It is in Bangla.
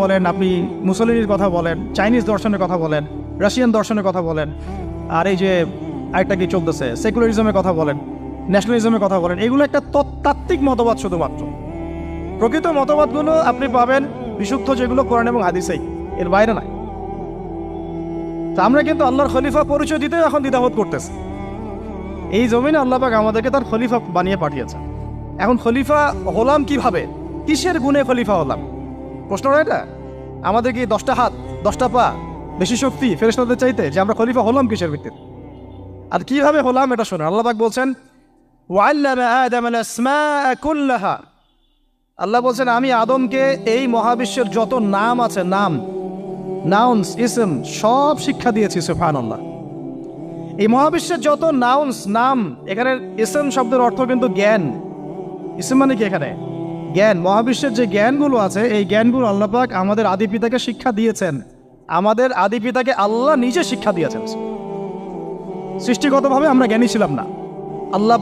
বলেন, আপনি মুসলিনের কথা বলেন, চাইনিজ দর্শনের কথা বলেন, রাশিয়ান দর্শনের কথা বলেন, আর এই যে আরেকটা কি চলতেছে সেকুলারিজমের কথা বলেন, ন্যাশনালিজমের কথা বলেন, এগুলো একটা তাত্ত্বিক মতবাদ শুধুমাত্র। প্রকৃত মতবাদগুলো আপনি পাবেন বিশুদ্ধ যেগুলো কোরআন এবং হাদিসেই, এর বাইরে নাই। তা আমরা কিন্তু আল্লাহর খলিফা পরিচয় দিতে এখন দ্বিধাবোধ করতেছি। এই জমিনে আল্লাহ পাক আমাদেরকে তার খলিফা বানিয়ে পাঠিয়েছেন। এখন খলিফা হলাম কিভাবে, কিসের গুণে খলিফা হলাম? প্রশ্নটা এটা। আমাদের কি 10টা হাত, 10টা পা, বেশি শক্তি ফেরেশতাদের চাইতে, যে আমরা খলিফা হলাম কিসের ভিত্তিতে আর কিভাবে হলাম এটা শুনুন। আল্লাহ পাক বলছেন ওয়াল্লামা আদামাল আসমাআ কুল্লাহা, আল্লাহ বলছেন আমি আদমকে এই মহাবিশ্বের যত নাম আছে, নাউন্স ইসম সব শিক্ষা দিয়েছি। সুবহানাল্লাহ। এই মহাবিশ্বের যত নাম, এখানে ইসম শব্দের অর্থ কিন্তু জ্ঞান। ইসম মানে কি? এখানে জ্ঞান। মহাবিশ্বের যে জ্ঞানগুলো আছে, এই জ্ঞানগুলো আল্লাহ পাক আমাদের আদি পিতাকে শিক্ষা দিয়েছেন। আমাদের আদি পিতাকে আল্লাহ নিজে শিক্ষা দিয়েছেন। সৃষ্টিগতভাবে আমরা জ্ঞানী ছিলাম না। আল্লাহ